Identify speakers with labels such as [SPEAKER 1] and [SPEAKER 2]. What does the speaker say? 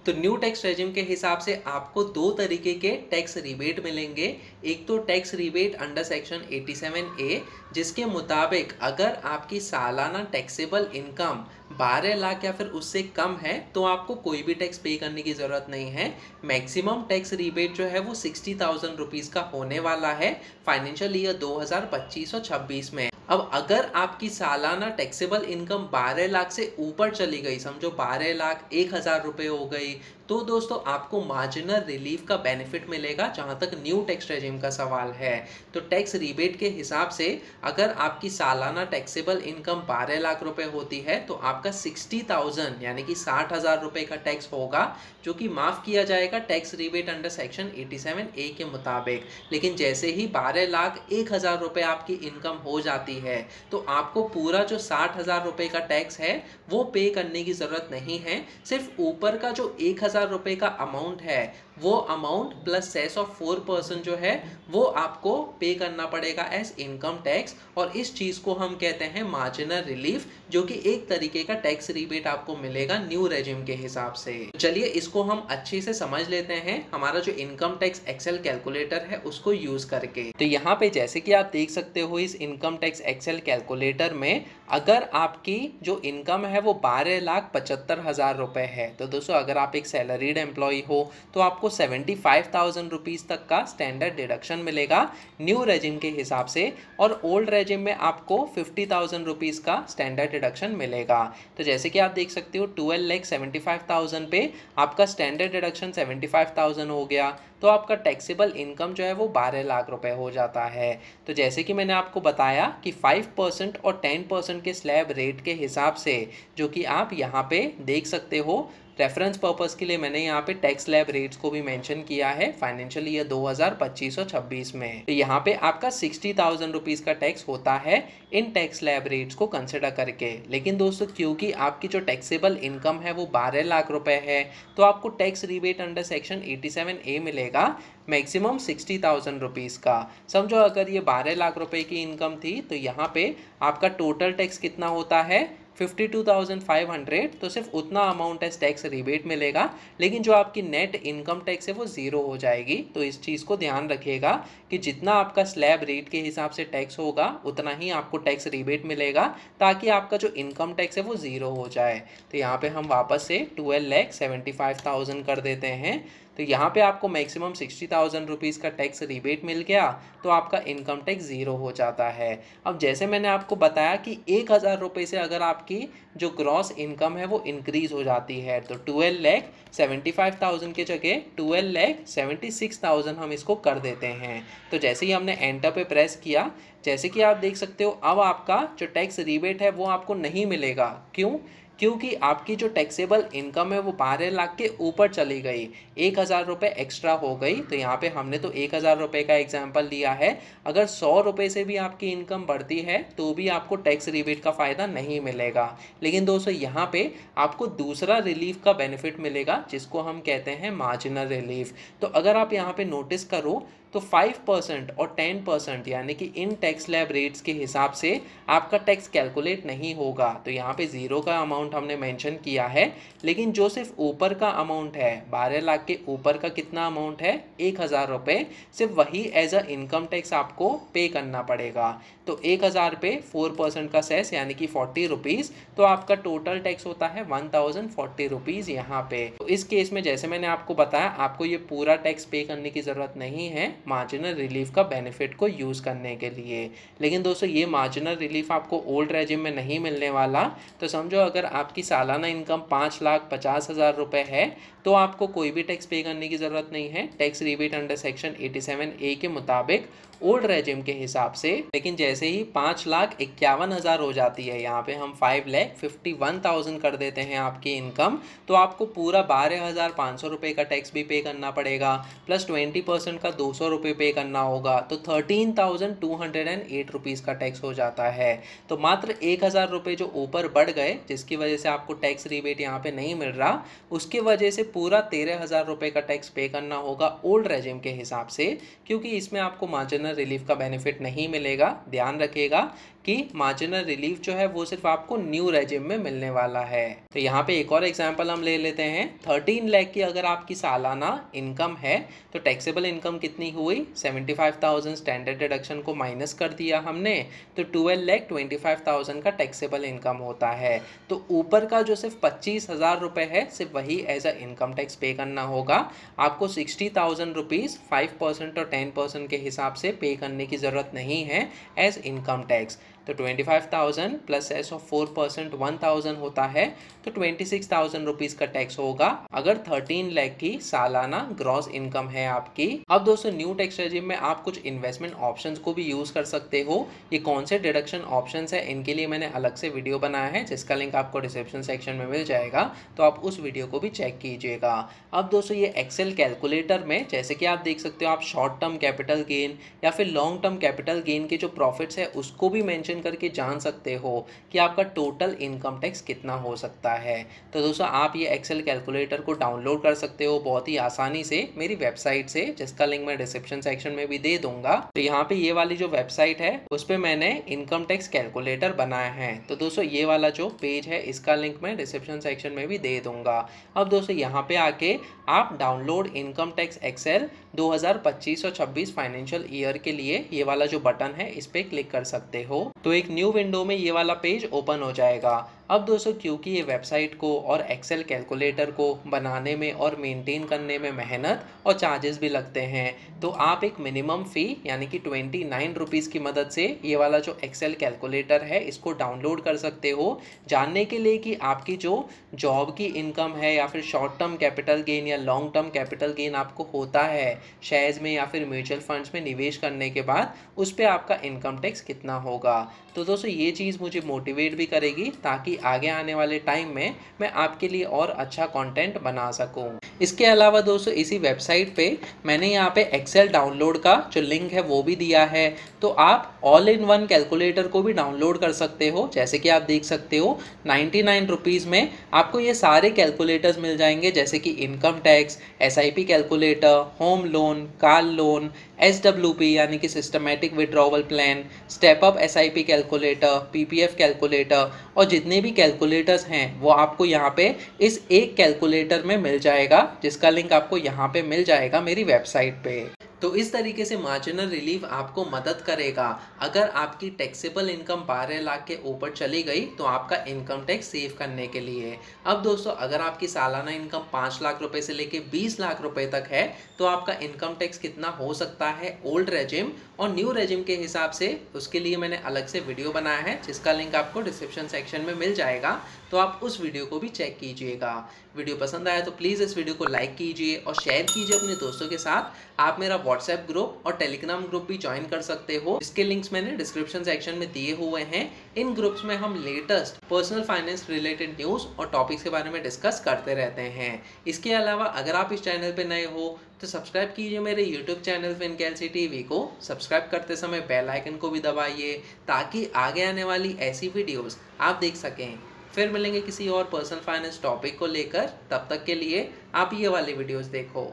[SPEAKER 1] तो new tax regime के हिसाब से आपको दो तरीके के टैक्स रिबेट मिलेंगे। एक तो tax rebate under section 87A, जिसके मुताबिक अगर आपकी सालाना टैक्सेबल इनकम 12 लाख या फिर उससे कम है तो आपको कोई भी टैक्स पे करने की ज़रूरत नहीं है। मैक्सिमम टैक्स रिबेट जो है वो 60,000 रुपीज़ का होने वाला है फाइनेंशियल ईयर 2025 और 26 में। अब अगर आपकी सालाना टैक्सेबल इनकम 12 लाख से ऊपर चली गई, समझो 12 लाख 1,000 रुपये हो गई, तो दोस्तों आपको मार्जिनल रिलीफ का बेनिफिट मिलेगा जहां तक न्यू टैक्स रेजिम का सवाल है। तो टैक्स रिबेट के हिसाब से अगर आपकी सालाना टैक्सेबल इनकम 12 लाख रुपए होती है तो आपका 60,000 यानी कि 60,000 रुपए का टैक्स होगा, जो कि माफ़ किया जाएगा tax rebate under section 87A के मुताबिक। लेकिन जैसे ही 12 लाख 1,000 रुपये आपकी इनकम हो जाती है तो आपको पूरा जो 60,000 रुपये का टैक्स है वो पे करने की ज़रूरत नहीं है। सिर्फ ऊपर का जो 1,000 रुपये का अमाउंट है वो अमाउंट प्लस सेस ऑफ 4% जो है वो आपको पे करना पड़ेगा एज इनकम टैक्स, और इस चीज़ को हम कहते हैं मार्जिनल रिलीफ, जो कि एक तरीके का टैक्स रिबेट आपको मिलेगा न्यू रेजिम के हिसाब से। चलिए इसको हम अच्छे से समझ लेते हैं हमारा जो इनकम टैक्स एक्सेल कैलकुलेटर है उसको यूज करके। तो यहाँ पे जैसे कि आप देख सकते हो इस इनकम टैक्स एक्सेल कैलकुलेटर में अगर आपकी जो इनकम है वो 12,75,000 रुपए है, तो दोस्तों अगर आप एक सैलरीड एम्प्लॉय हो तो आपको 75,000 रुपीज़ तक का स्टैंडर्ड डिडक्शन मिलेगा न्यू रेजिम के हिसाब से, और ओल्ड रेजिम में आपको 50,000 रुपीज़ का स्टैंडर्ड डिडक्शन मिलेगा। तो जैसे कि आप देख सकते हो 12,75,000 पे आपका स्टैंडर्ड डिडक्शन 75,000 हो गया, तो आपका टैक्सेबल इनकम जो है वो 12 लाख रुपए हो जाता है। तो जैसे कि मैंने आपको बताया कि 5% और 10% के स्लैब रेट के हिसाब से, जो कि आप यहाँ पे देख सकते हो, रेफरेंस पर्पस के लिए मैंने यहाँ पे टैक्स स्लैब रेट्स को भी मेंशन किया है फाइनेंशियल ईयर 2025 और 26 में। तो यहाँ पे आपका 60,000 रुपीज़ का टैक्स होता है इन टैक्स स्लैब रेट्स को कंसिडर करके। लेकिन दोस्तों क्योंकि आपकी जो टैक्सेबल इनकम है वो 12 लाख रुपए है तो आपको tax rebate under section 87A मिलेगा मैक्सिमम 60,000 रुपीज़ का। समझो अगर ये 12 लाख रुपए की इनकम थी तो यहाँ पे आपका टोटल टैक्स कितना होता है 52,500, तो सिर्फ उतना अमाउंट एज टैक्स रिबेट मिलेगा, लेकिन जो आपकी नेट इनकम टैक्स है वो ज़ीरो हो जाएगी। तो इस चीज़ को ध्यान रखिएगा कि जितना आपका स्लैब रेट के हिसाब से टैक्स होगा उतना ही आपको टैक्स रिबेट मिलेगा, ताकि आपका जो इनकम टैक्स है वो ज़ीरो हो जाए। तो यहाँ पे हम वापस से 12,75,000 कर देते हैं। तो यहाँ पे आपको मैक्सिमम 60,000 रुपीज़ का टैक्स रिबेट मिल गया, तो आपका इनकम टैक्स ज़ीरो हो जाता है। अब जैसे मैंने आपको बताया कि 1,000 रुपये से अगर आपकी जो ग्रॉस इनकम है वो इंक्रीज़ हो जाती है तो 12,75,000 की जगह 12,76,000 हम इसको कर देते हैं। तो जैसे ही हमने एंटर पे प्रेस किया, जैसे कि आप देख सकते हो अब आपका जो टैक्स रिबेट है वो आपको नहीं मिलेगा। क्यों? क्योंकि आपकी जो टैक्सेबल इनकम है वो 12 लाख के ऊपर चली गई, 1,000 रुपये एक्स्ट्रा हो गई। तो यहाँ पे हमने तो 1,000 रुपये का एग्जाम्पल लिया है, अगर 100 रुपये से भी आपकी इनकम बढ़ती है तो भी आपको टैक्स रिबेट का फ़ायदा नहीं मिलेगा। लेकिन दोस्तों यहाँ पे आपको दूसरा रिलीफ का बेनिफिट मिलेगा जिसको हम कहते हैं मार्जिनल रिलीफ। तो अगर आप यहाँ पे नोटिस करो तो 5% और 10% यानी कि इन टैक्स स्लैब रेट्स के हिसाब से आपका टैक्स कैलकुलेट नहीं होगा। तो यहाँ पे ज़ीरो का अमाउंट हमने मेंशन किया है, लेकिन जो सिर्फ ऊपर का अमाउंट है 12 लाख के ऊपर का कितना अमाउंट है 1,000 रुपये, सिर्फ वही एज अ इनकम टैक्स आपको पे करना पड़ेगा। तो 1,000 पे 4% का सेस यानी कि 40 रुपीज़, तो आपका टोटल टैक्स होता है 1,040 रुपीज़ यहाँ पे। तो इस केस में जैसे मैंने आपको बताया आपको ये पूरा टैक्स पे करने की ज़रूरत नहीं है मार्जिनल रिलीफ का बेनिफिट को यूज़ करने के लिए। लेकिन दोस्तों ये मार्जिनल रिलीफ आपको ओल्ड रेजिम में नहीं मिलने वाला। तो समझो अगर आपकी सालाना इनकम 5,50,000 रुपये है तो आपको कोई भी टैक्स पे करने की ज़रूरत नहीं है tax rebate under section 87A के मुताबिक ओल्ड रेजिम के हिसाब से। लेकिन जैसे ही 5,51,000 हो जाती है, यहाँ पे हम 5,51,000 कर देते हैं आपकी इनकम, तो आपको पूरा 12,500 रुपये का टैक्स भी पे करना पड़ेगा, प्लस 20% का 200 रुपये पे करना होगा, तो 13,208 रुपीज़ का टैक्स हो जाता है। तो मात्र 1,000 रुपये जो ऊपर बढ़ गए जिसकी वजह से आपको टैक्स रिबेट यहाँ पे नहीं मिल रहा, उसकी वजह से पूरा 13,000 रुपये का टैक्स पे करना होगा ओल्ड रेजिम के हिसाब से, क्योंकि इसमें आपको मार्जिनल रिलीफ का बेनिफिट नहीं मिलेगा। ध्यान रखिएगा कि मार्जिनल रिलीफ जो है वो सिर्फ आपको न्यू रेजिम में मिलने वाला है। तो यहाँ पे एक और एग्जांपल हम ले लेते हैं। 13 लाख की अगर आपकी सालाना इनकम है तो टैक्सेबल इनकम कितनी हुई, 75,000 स्टैंडर्ड डिडक्शन को माइनस कर दिया हमने, तो 12,25,000 का टैक्सेबल इनकम होता है। तो ऊपर का जो सिर्फ 25,000 रुपये है सिर्फ वही एज अ इनकम टैक्स पे करना होगा। आपको 60,000 रुपीज़ 5% और 10% के हिसाब से पे करने की ज़रूरत नहीं है एज इनकम टैक्स। तो 25,000 प्लस एस ऑफ 4% 1,000 होता है, तो 26,000 रुपीज़ का टैक्स होगा अगर 13 लाख की सालाना ग्रॉस इनकम है आपकी। अब दोस्तों न्यू टैक्स रेजिम में आप कुछ इन्वेस्टमेंट ऑप्शंस को भी यूज़ कर सकते हो। ये कौन से डिडक्शन ऑप्शंस है इनके लिए मैंने अलग से वीडियो बनाया है जिसका लिंक आपको डिस्क्रिप्शन सेक्शन में मिल जाएगा, तो आप उस वीडियो को भी चेक कीजिएगा। अब दोस्तों ये एक्सेल कैलकुलेटर में जैसे कि आप देख सकते हो, आप शॉर्ट टर्म कैपिटल गेन या फिर लॉन्ग टर्म कैपिटल गेन के जो प्रॉफिट्स है उसको भी मेंशन करके जान सकते हो कि आपका टोटल इनकम टैक्स कितना हो सकता है। तो दोस्तों आप ये एक्सेल कैलकुलेटर को डाउनलोड कर सकते हो बहुत ही आसानी से मेरी वेबसाइट से, जिसका लिंक मैं डिस्क्रिप्शन सेक्शन में भी दे दूंगा। तो यहाँ पे ये वाली जो वेबसाइट है उस पर मैंने इनकम टैक्स कैलकुलेटर बनाया है। तो दोस्तों ये वाला जो पेज है इसका लिंक मैं डिस्क्रिप्शन सेक्शन में भी दे दूंगा। अब दोस्तों यहाँ पे आके आप डाउनलोड इनकम टैक्स एक्सेल 2025 और 26 फाइनेंशियल ईयर के लिए ये वाला जो बटन है इस पर क्लिक कर सकते हो। तो एक न्यू विंडो में ये वाला पेज ओपन हो जाएगा। अब दोस्तों क्योंकि ये वेबसाइट को और एक्सेल कैलकुलेटर को बनाने में और मेंटेन करने में मेहनत और चार्जेस भी लगते हैं, तो आप एक मिनिमम फ़ी यानी कि 29 रुपीज़ की मदद से ये वाला जो एक्सेल कैलकुलेटर है इसको डाउनलोड कर सकते हो, जानने के लिए कि आपकी जो जॉब की इनकम है या फिर शॉर्ट टर्म कैपिटल गेन या लॉन्ग टर्म कैपिटल गेन आपको होता है शेयर्स में या फिर म्यूचुअल फंड्स में निवेश करने के बाद, उस पर आपका इनकम टैक्स कितना होगा। तो दोस्तों ये चीज़ मुझे मोटिवेट भी करेगी ताकि आगे आने वाले टाइम में मैं आपके लिए और अच्छा कंटेंट बना सकूं। इसके अलावा दोस्तों इसी वेबसाइट पे मैंने यहाँ पे एक्सेल डाउनलोड का जो लिंक है वो भी दिया है, तो आप ऑल इन वन कैलकुलेटर को भी डाउनलोड कर सकते हो। जैसे कि आप देख सकते हो 99 रुपीज़ में आपको ये सारे कैलकुलेटर्स मिल जाएंगे, जैसे कि income tax, SIP calculator, home loan, car loan, SWP यानी कि systematic withdrawal plan, step up SIP calculator, PPF calculator और जितने भी कैलकुलेटर्स हैं वो आपको यहाँ पे इस एक कैलकुलेटर में मिल जाएगा, जिसका लिंक आपको यहाँ पे मिल जाएगा मेरी वेबसाइट पे। तो इस तरीके से मार्जिनल रिलीफ आपको मदद करेगा। अगर आपकी टैक्सेबल इनकम 12 लाख के ऊपर चली गई तो आपका इनकम टैक्स सेव करने के लिए। अब दोस्तों अगर आपकी सालाना इनकम 5 लाख रुपए से लेके 20 लाख रुपए तक है तो आपका इनकम टैक्स कितना हो सकता है ओल्ड रेजिम और न्यू रेजिम के हिसाब से, उसके लिए मैंने अलग से वीडियो बनाया है जिसका लिंक आपको डिस्क्रिप्शन सेक्शन में मिल जाएगा, तो आप उस वीडियो को भी चेक कीजिएगा। वीडियो पसंद आया तो प्लीज़ इस वीडियो को लाइक कीजिए और शेयर कीजिए अपने दोस्तों के साथ। आप मेरा व्हाट्सएप ग्रुप और टेलीग्राम ग्रुप भी ज्वाइन कर सकते हो, इसके लिंक्स मैंने डिस्क्रिप्शन सेक्शन में दिए हुए हैं। इन ग्रुप्स में हम latest personal finance related news और टॉपिक्स के बारे में डिस्कस करते रहते हैं। इसके अलावा अगर आप इस चैनल पर नए हो तो सब्सक्राइब कीजिए मेरे यूट्यूब चैनल फिनकैलसी टीवी को। सब्सक्राइब करते समय बेल आइकन को भी दबाइए ताकि आगे आने वाली ऐसी वीडियोस आप देख सकें। फिर मिलेंगे किसी और पर्सनल फाइनेंस टॉपिक को लेकर, तब तक के लिए आप ये वाली वीडियोस देखो।